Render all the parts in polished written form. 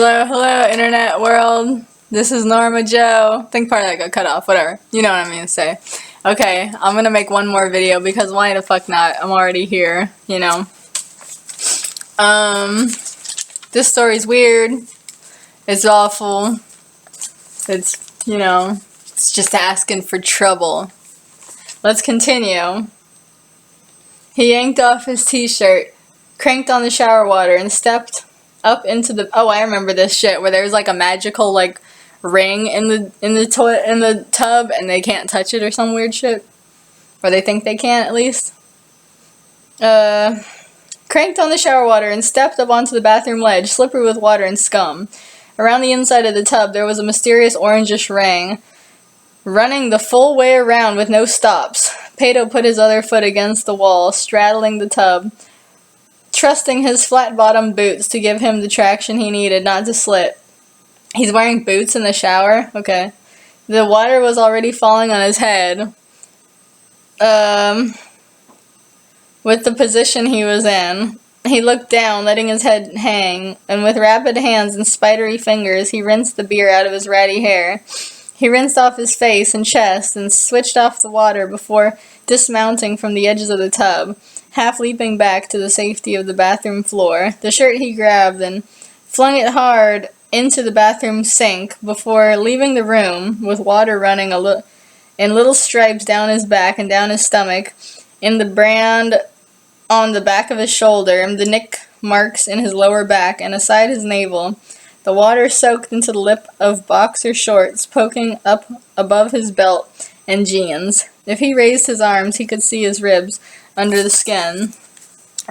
Hello, internet world. This is Norma Joe. I think part of that got cut off, whatever. You know what I mean to say. Okay, I'm gonna make one more video because why the fuck not? I'm already here, you know. This story's weird. It's awful. It's, you know, it's just asking for trouble. Let's continue. He yanked off his t-shirt, cranked on the shower water, and stepped up into the... Oh, I remember this shit where there's like a magical like ring in the tub and they can't touch it or some weird shit. Or they think they can at least. Cranked on the shower water and stepped up onto the bathroom ledge, slippery with water and scum. Around the inside of the tub there was a mysterious orangish ring, running the full way around with no stops. Pato put his other foot against the wall, straddling the tub, trusting his flat-bottomed boots to give him the traction he needed not to slip. He's wearing boots in the shower? Okay. The water was already falling on his head. With the position he was in. He looked down, letting his head hang, and with rapid hands and spidery fingers, he rinsed the beer out of his ratty hair. He rinsed off his face and chest and switched off the water before dismounting from the edges of the tub, half leaping back to the safety of the bathroom floor. The shirt he grabbed and flung it hard into the bathroom sink before leaving the room, with water running in little stripes down his back and down his stomach, in the brand on the back of his shoulder, the nick marks in his lower back, and aside his navel. The water soaked into the lip of boxer shorts, poking up above his belt and jeans. If he raised his arms, he could see his ribs under the skin.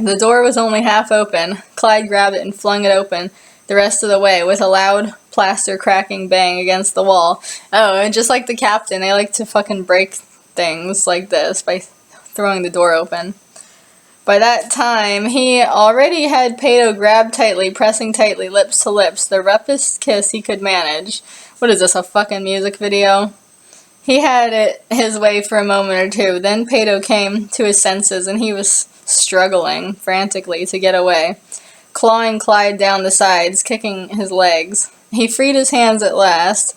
The door was only half open. Clyde grabbed it and flung it open the rest of the way, with a loud plaster cracking bang against the wall. Oh, and just like the captain, they like to fucking break things like this by throwing the door open. By that time, he already had Pato grabbed tightly, pressing tightly, lips to lips, the roughest kiss he could manage. What is this, a fucking music video? He had it his way for a moment or two, then Pato came to his senses, and he was struggling frantically to get away, clawing Clyde down the sides, kicking his legs. He freed his hands at last,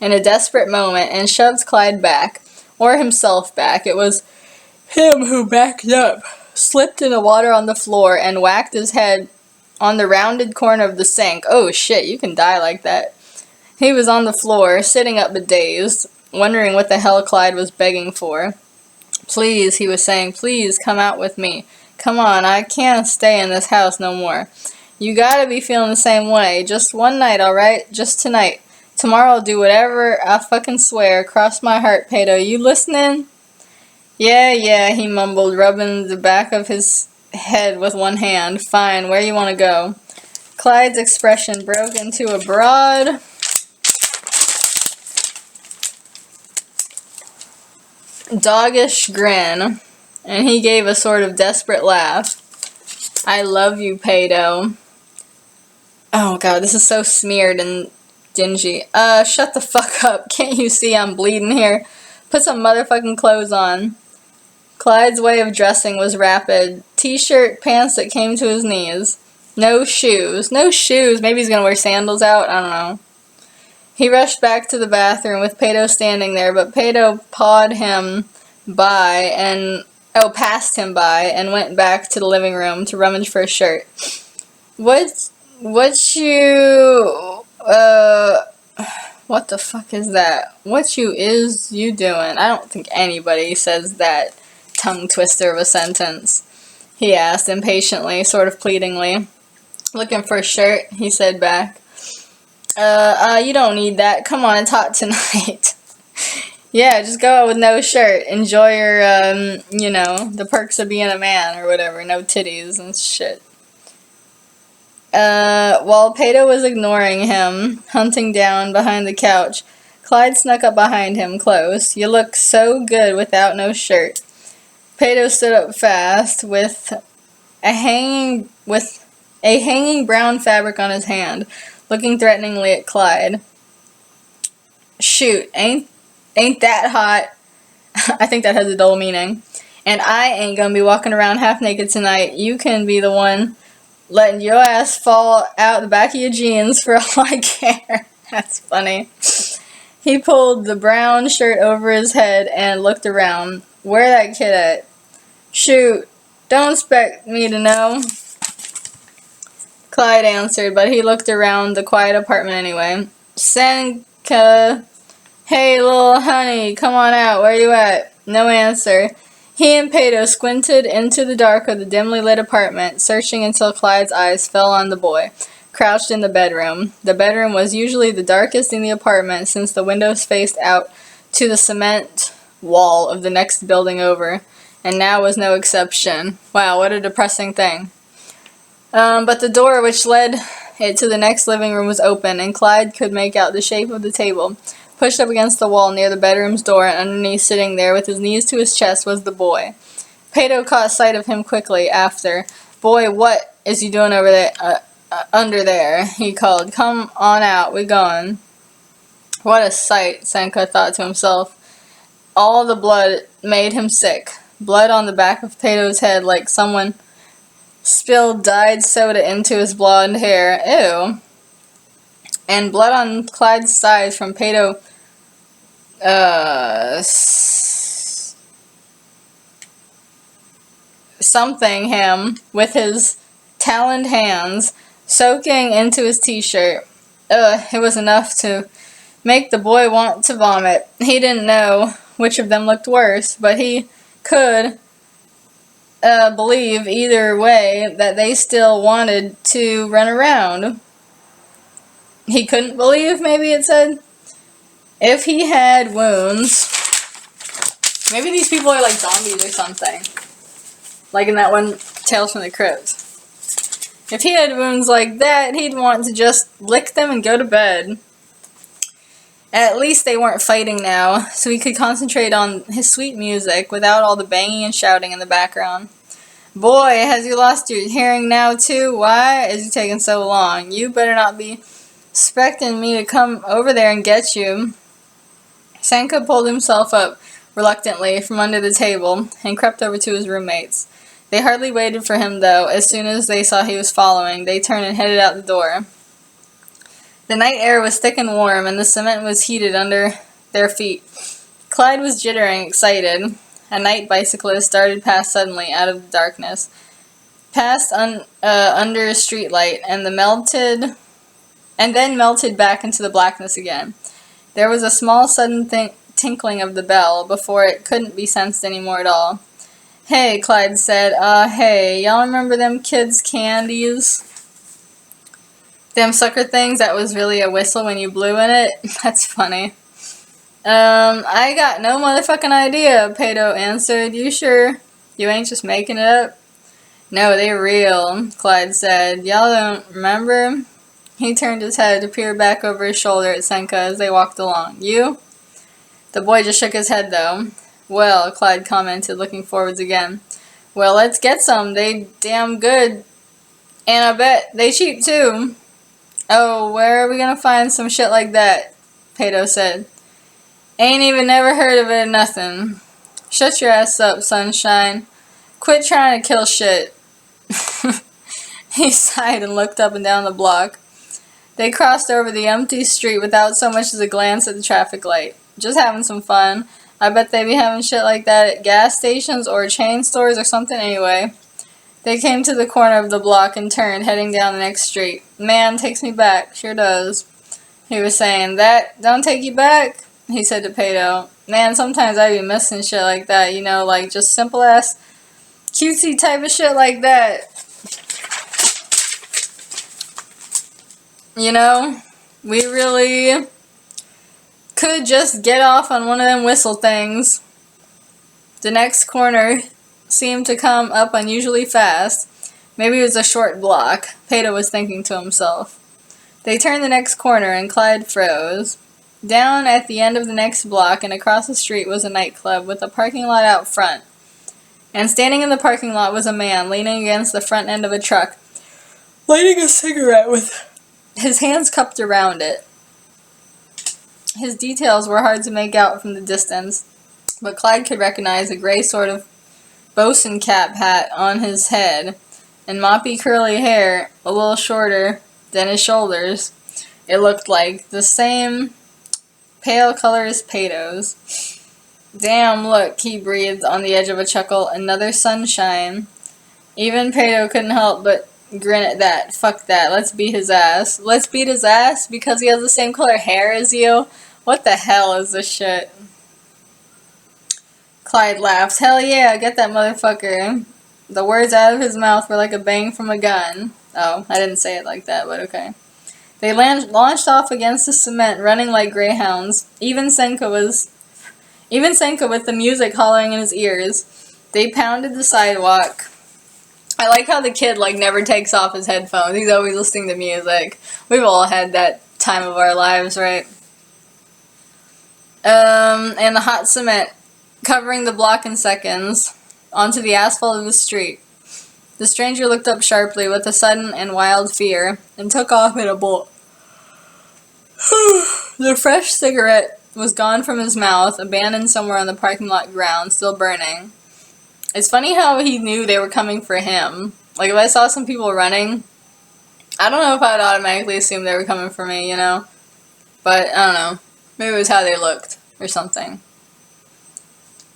in a desperate moment, and shoved Clyde back, or himself back. It was him who backed up, slipped in the water on the floor, and whacked his head on the rounded corner of the sink. Oh shit, you can die like that. He was on the floor, sitting up but dazed, wondering what the hell Clyde was begging for. Please, he was saying, please come out with me. Come on, I can't stay in this house no more. You gotta be feeling the same way. Just one night, alright? Just tonight. Tomorrow I'll do whatever, I fucking swear. Cross my heart, Pato. You listening? Yeah, he mumbled, rubbing the back of his head with one hand. Fine, where you want to go? Clyde's expression broke into a broad, doggish grin, and he gave a sort of desperate laugh. I love you, Pato. Oh god, this is so smeared and dingy. Shut the fuck up. Can't you see I'm bleeding here? Put some motherfucking clothes on. Clyde's way of dressing was rapid. T-shirt, pants that came to his knees. No shoes. No shoes. Maybe he's gonna wear sandals out. I don't know. He rushed back to the bathroom with Pato standing there, but Pato past him by and went back to the living room to rummage for a shirt. What the fuck is that? What you doing? I don't think anybody says that tongue twister of a sentence. He asked impatiently, sort of pleadingly. Looking for a shirt, he said back. You don't need that. Come on, it's hot tonight. Yeah, just go out with no shirt. Enjoy your, the perks of being a man or whatever. No titties and shit. While Pato was ignoring him, hunting down behind the couch, Clyde snuck up behind him, close. You look so good without no shirt. Pato stood up fast, with a hanging brown fabric on his hand, looking threateningly at Clyde. Shoot, ain't that hot? I think that has a double meaning. And I ain't gonna be walking around half naked tonight. You can be the one letting your ass fall out the back of your jeans for all I care. That's funny. He pulled the brown shirt over his head and looked around. Where that kid at? Shoot, don't expect me to know, Clyde answered, but he looked around the quiet apartment anyway. Senka, hey little honey, come on out, where you at? No answer. He and Pato squinted into the dark of the dimly lit apartment, searching until Clyde's eyes fell on the boy, crouched in the bedroom. The bedroom was usually the darkest in the apartment since the windows faced out to the cement wall of the next building over, and now was no exception. Wow, what a depressing thing. But the door which led it to the next living room was open, and Clyde could make out the shape of the table, pushed up against the wall near the bedroom's door, and underneath, sitting there with his knees to his chest, was the boy. Pato caught sight of him quickly after. Boy, what is you doing over there, under there? He called. Come on out, we going. What a sight, Senka thought to himself. All the blood made him sick. Blood on the back of Pato's head like someone spilled dyed soda into his blonde hair. Ew. And blood on Clyde's sides from Pato something him with his taloned hands, soaking into his t-shirt. It was enough to make the boy want to vomit. He didn't know which of them looked worse, but he could believe either way that they still wanted to run around. He couldn't believe, maybe it said. If he had wounds, maybe these people are like zombies or something. Like in that one Tales from the Crypt. If he had wounds like that, he'd want to just lick them and go to bed. At least they weren't fighting now, so he could concentrate on his sweet music without all the banging and shouting in the background. Boy, has you lost your hearing now too? Why is you taking so long? You better not be expecting me to come over there and get you. Senka pulled himself up reluctantly from under the table and crept over to his roommates. They hardly waited for him, though. As soon as they saw he was following, they turned and headed out the door. The night air was thick and warm, and the cement was heated under their feet. Clyde was jittering, excited. A night bicyclist darted past suddenly out of the darkness, passed under a streetlight, and then melted back into the blackness again. There was a small sudden tinkling of the bell before it couldn't be sensed anymore at all. Hey, Clyde said, hey, y'all remember them kids' candies? Them sucker things that was really a whistle when you blew in it? That's funny. I got no motherfucking idea, Pato answered. You sure you ain't just making it up? No, they're real, Clyde said. Y'all don't remember? He turned his head to peer back over his shoulder at Senka as they walked along. You? The boy just shook his head, though. Well, Clyde commented, looking forwards again. Well, let's get some. They damn good. And I bet they cheap, too. Oh, where are we gonna find some shit like that? Pato said. Ain't even never heard of it or nothing. Shut your ass up, sunshine. Quit trying to kill shit. He sighed and looked up and down the block. They crossed over the empty street without so much as a glance at the traffic light. Just having some fun. I bet they be having shit like that at gas stations or chain stores or something anyway. They came to the corner of the block and turned, heading down the next street. Man, takes me back. Sure does. He was saying, that don't take you back? He said to Pato. Man, sometimes I be missing shit like that, you know, like just simple ass cutesy type of shit like that. You know, we really could just get off on one of them whistle things. The next corner seemed to come up unusually fast. Maybe it was a short block, Pato was thinking to himself. They turned the next corner and Clyde froze. Down at the end of the next block and across the street was a nightclub with a parking lot out front. And standing in the parking lot was a man leaning against the front end of a truck, lighting a cigarette with his hands cupped around it. His details were hard to make out from the distance, but Clyde could recognize a gray sort of bosun cap hat on his head and moppy curly hair, a little shorter than his shoulders. It looked like the same pale color as Peto's. Damn, look, he breathed on the edge of a chuckle. Another sunshine. Even Peto couldn't help but grin at that. Fuck that. Let's beat his ass. Let's beat his ass because he has the same color hair as you? What the hell is this shit? Clyde laughed. Hell yeah, get that motherfucker. The words out of his mouth were like a bang from a gun. Oh, I didn't say it like that, but okay. They launched off against the cement, running like greyhounds. Even Senka with the music hollering in his ears. They pounded the sidewalk. I like how the kid, like, never takes off his headphones. He's always listening to music. We've all had that time of our lives, right? And the hot cement covering the block in seconds onto the asphalt of the street. The stranger looked up sharply with a sudden and wild fear and took off in a bolt. The fresh cigarette was gone from his mouth, abandoned somewhere on the parking lot ground, still burning. It's funny how he knew they were coming for him. Like, if I saw some people running, I don't know if I would automatically assume they were coming for me, you know? But, I don't know. Maybe it was how they looked, or something.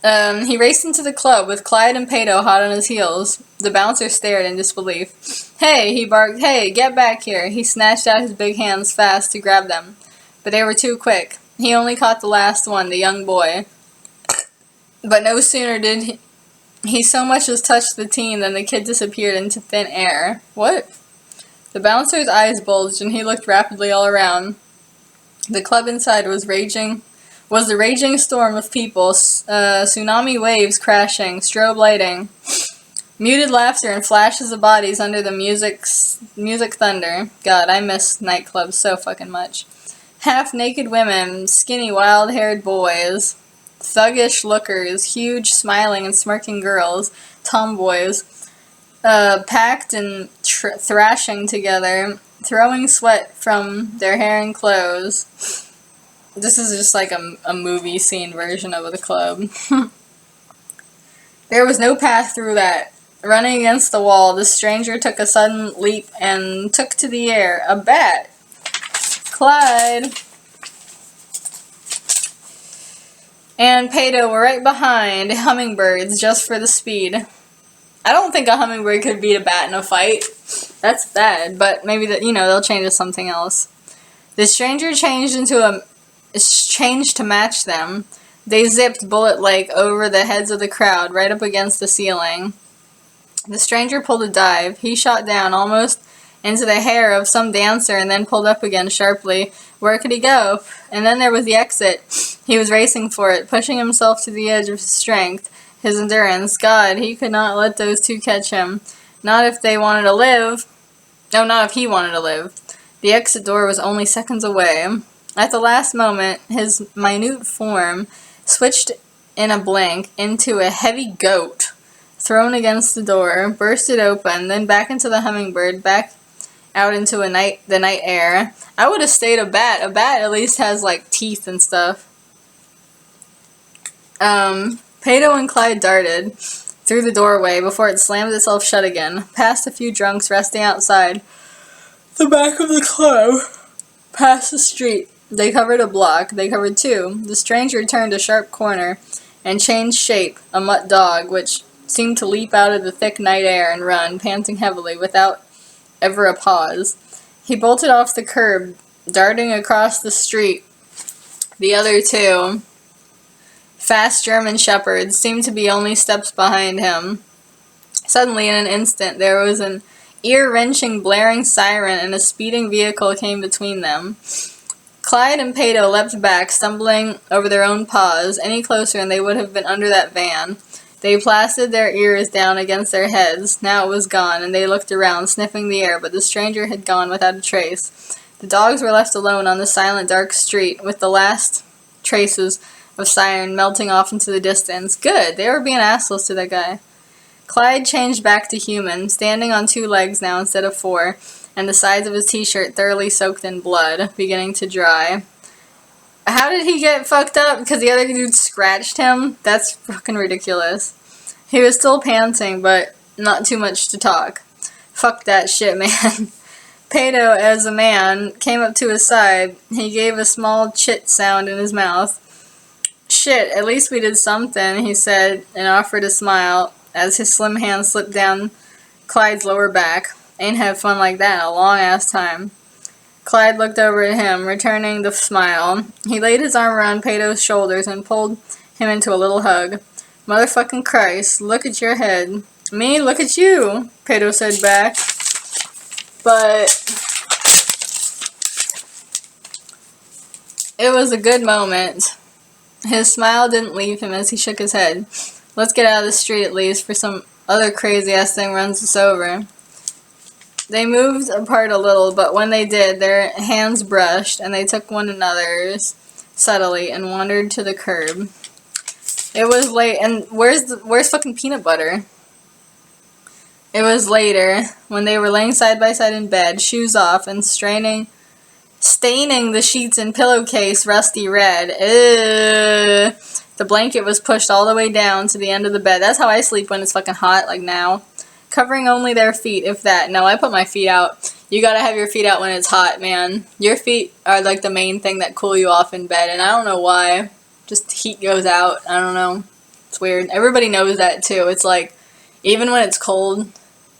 He raced into the club with Clyde and Peto hot on his heels. The bouncer stared in disbelief. Hey, he barked, hey, get back here. He snatched out his big hands fast to grab them. But they were too quick. He only caught the last one, the young boy. But no sooner did he so much as touched the teen than the kid disappeared into thin air. What? The bouncer's eyes bulged and he looked rapidly all around. The club inside was the raging storm of people, tsunami waves crashing, strobe lighting, muted laughter and flashes of bodies under the music thunder. God, I miss nightclubs so fucking much. Half-naked women, skinny wild-haired boys, thuggish lookers, huge smiling and smirking girls, tomboys, packed and thrashing together, throwing sweat from their hair and clothes. This is just like a movie scene version of the club. There was no path through that. Running against the wall, the stranger took a sudden leap and took to the air. A bat! Clyde and Peto were right behind hummingbirds just for the speed. I don't think a hummingbird could beat a bat in a fight. That's bad, but maybe they'll change to something else. The stranger changed to match them. They zipped bullet-like over the heads of the crowd, right up against the ceiling. The stranger pulled a dive. He shot down almost into the hair of some dancer and then pulled up again sharply. Where could he go? And then there was the exit. He was racing for it, pushing himself to the edge of his strength, his endurance. God, he could not let those two catch him. Not if they wanted to live. No, not if he wanted to live. The exit door was only seconds away. At the last moment, his minute form switched in a blink into a heavy goat, thrown against the door, bursted open, then back into the hummingbird, back out into the night air. I would have stayed a bat. A bat at least has, like, teeth and stuff. Peto and Clyde darted through the doorway before it slammed itself shut again, past a few drunks resting outside the back of the club, past the street. They covered a block. They covered two. The stranger turned a sharp corner and changed shape, a mutt dog, which seemed to leap out of the thick night air and run, panting heavily, without ever a pause. He bolted off the curb, darting across the street. The other two, fast German shepherds, seemed to be only steps behind him. Suddenly, in an instant, there was an ear-wrenching, blaring siren, and a speeding vehicle came between them. Clyde and Peto leapt back, stumbling over their own paws. Any closer and they would have been under that van. They plastered their ears down against their heads. Now it was gone, and they looked around, sniffing the air, but the stranger had gone without a trace. The dogs were left alone on the silent, dark street, with the last traces of siren melting off into the distance. Good! They were being assholes to that guy. Clyde changed back to human, standing on 2 legs now instead of 4, and the sides of his t-shirt thoroughly soaked in blood, beginning to dry. How did he get fucked up? Because the other dude scratched him? That's fucking ridiculous. He was still panting, but not too much to talk. Fuck that shit, man. Pato, as a man, came up to his side. He gave a small chit sound in his mouth. Shit, at least we did something, he said, and offered a smile as his slim hand slipped down Clyde's lower back. Ain't had fun like that in a long ass time. Clyde looked over at him, returning the smile. He laid his arm around Pato's shoulders and pulled him into a little hug. Motherfucking Christ, look at your head. Me? Look at you, Pato said back. But it was a good moment. His smile didn't leave him as he shook his head. Let's get out of the street at least, for some other crazy-ass thing runs us over. They moved apart a little, but when they did, their hands brushed, and they took one another's subtly and wandered to the curb. It was late, and where's fucking peanut butter? It was later, when they were laying side by side in bed, shoes off, and staining the sheets and pillowcase rusty red. The blanket was pushed all the way down to the end of the bed. That's how I sleep when it's fucking hot, like now. Covering only their feet, if that. No, I put my feet out. You gotta have your feet out when it's hot, man. Your feet are like the main thing that cool you off in bed, and I don't know why. Just heat goes out. I don't know. It's weird. Everybody knows that too. It's like, even when it's cold,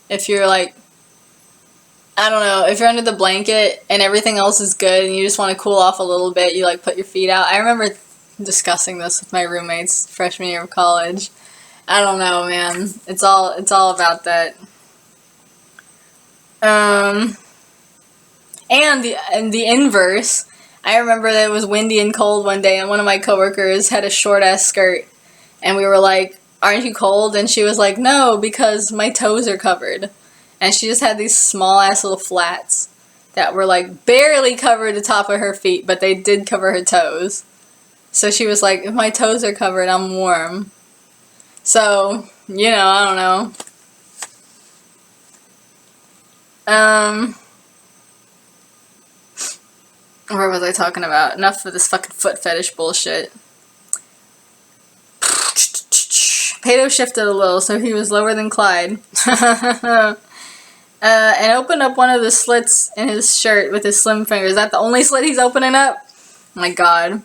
if you're like, I don't know, if you're under the blanket and everything else is good and you just want to cool off a little bit, you like put your feet out. I remember discussing this with my roommates freshman year of college. I don't know, man. It's all about that. And the inverse. I remember that it was windy and cold one day, and one of my coworkers had a short ass skirt, and we were like, "Aren't you cold?" And she was like, "No, because my toes are covered." And she just had these small ass little flats that were like barely covered the top of her feet, but they did cover her toes. So she was like, "If my toes are covered, I'm warm." So, you know, I don't know. Where was I talking about? Enough of this fucking foot fetish bullshit. Pato shifted a little, so he was lower than Clyde. And opened up one of the slits in his shirt with his slim fingers. Is that the only slit he's opening up? My God.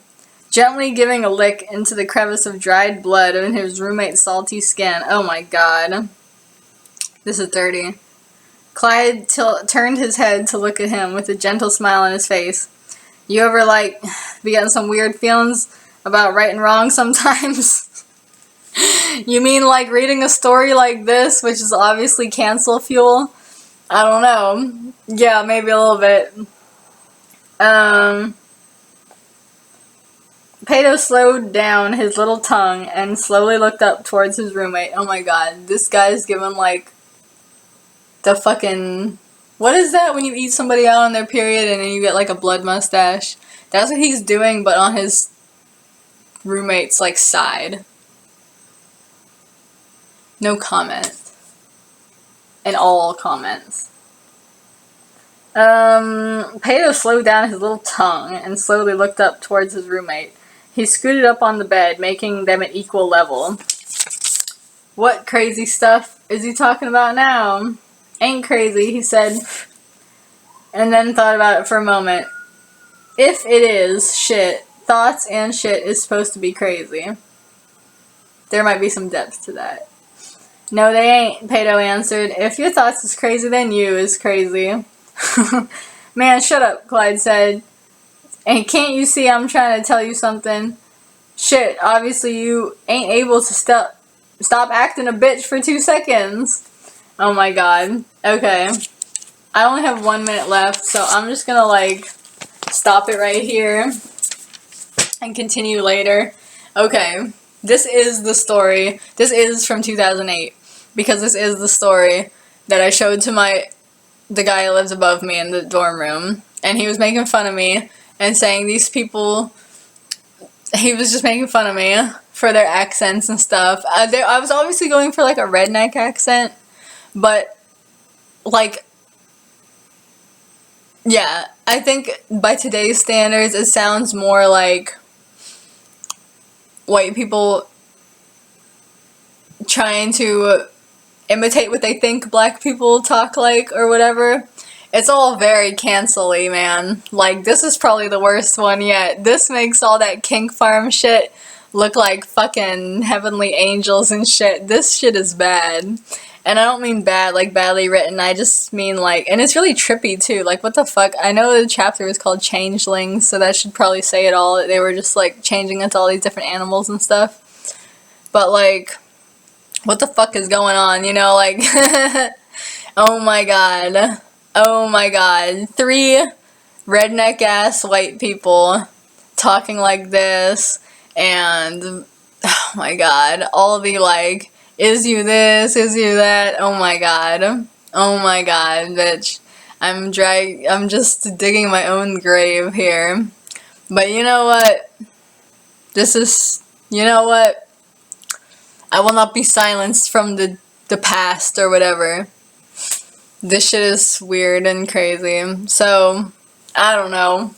Gently giving a lick into the crevice of dried blood in his roommate's salty skin. Oh my God. This is dirty. Clyde turned his head to look at him with a gentle smile on his face. You ever, like, be getting some weird feelings about right and wrong sometimes? You mean like reading a story like this, which is obviously cancel fuel? I don't know. Yeah, maybe a little bit. Pato slowed down his little tongue and slowly looked up towards his roommate. Oh my God, this guy's giving like the fucking... What is that when you eat somebody out on their period and then you get like a blood mustache? That's what he's doing, but on his roommate's like side. No comment. And all comments. Pato slowed down his little tongue and slowly looked up towards his roommate. He scooted up on the bed, making them at equal level. What crazy stuff is he talking about now? Ain't crazy, he said, and then thought about it for a moment. If it is shit, thoughts and shit is supposed to be crazy. There might be some depth to that. No, they ain't, Pato answered. If your thoughts is crazy, then you is crazy. Man, shut up, Clyde said. And can't you see I'm trying to tell you something? Shit, obviously you ain't able to stop acting a bitch for 2 seconds. Oh my God. Okay. I only have 1 minute left, so I'm just gonna like stop it right here and continue later. Okay. This is the story. This is from 2008 because this is the story that I showed to the guy who lives above me in the dorm room, and he was making fun of me and saying these people, he was just making fun of me for their accents and stuff. I was obviously going for like a redneck accent, but like, yeah, I think by today's standards it sounds more like white people trying to imitate what they think black people talk like or whatever. It's all very cancel-y, man. Like, this is probably the worst one yet. This makes all that kink farm shit look like fucking heavenly angels and shit. This shit is bad. And I don't mean bad, like badly written, I just mean like, and it's really trippy too, like what the fuck, I know the chapter was called Changelings, so that should probably say it all, that they were just like changing into all these different animals and stuff. But like, what the fuck is going on, you know, like, oh my god. Oh my god. 3 redneck ass white people talking like this, and oh my god, all the like, is you this, is you that, oh my god. Oh my god, bitch. I'm just digging my own grave here. But you know what? You know what? I will not be silenced from the past or whatever. This shit is weird and crazy. So, I don't know.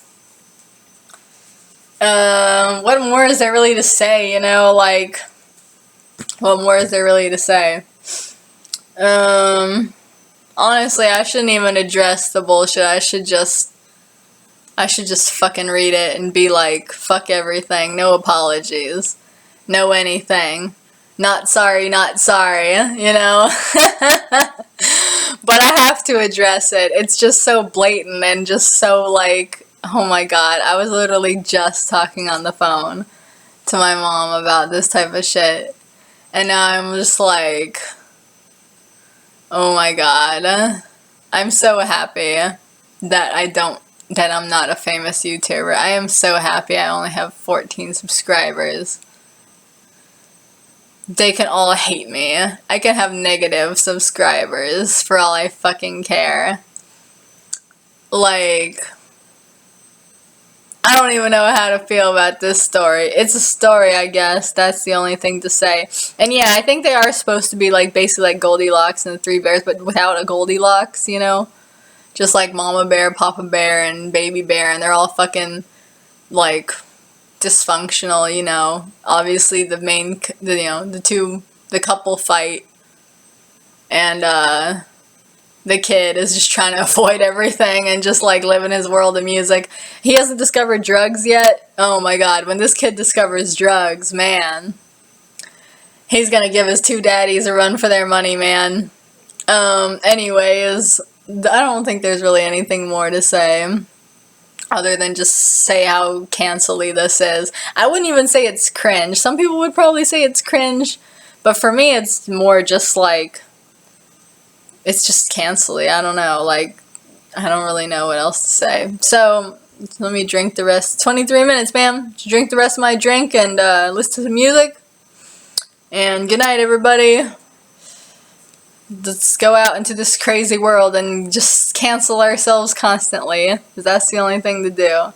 What more is there really to say, you know, like, what more is there really to say? Honestly, I shouldn't even address the bullshit. I should just fucking read it and be like, fuck everything, no apologies, no anything. Not sorry, you know? But I have to address it. It's just so blatant and just so like, oh my god, I was literally just talking on the phone to my mom about this type of shit. And now I'm just like, oh my god. I'm so happy that I'm not a famous YouTuber. I am so happy I only have 14 subscribers. They can all hate me. I can have negative subscribers for all I fucking care. Like, I don't even know how to feel about this story. It's a story, I guess. That's the only thing to say. And yeah, I think they are supposed to be like basically like Goldilocks and the 3 bears, but without a Goldilocks, you know? Just like Mama Bear, Papa Bear, and Baby Bear, and they're all fucking like dysfunctional, you know. Obviously the couple fight, and the kid is just trying to avoid everything and just like live in his world of music. He hasn't discovered drugs yet. Oh my god, when this kid discovers drugs, man, he's gonna give his 2 daddies a run for their money, man. Anyways, I don't think there's really anything more to say other than just say how cancel-y this is. I wouldn't even say it's cringe. Some people would probably say it's cringe, but for me it's more just like, it's just cancel-y. I don't know, like, I don't really know what else to say. So, let me drink the rest. 23 minutes, ma'am. Drink the rest of my drink and listen to the music. And good night, everybody. Let's go out into this crazy world and just cancel ourselves constantly, because that's the only thing to do.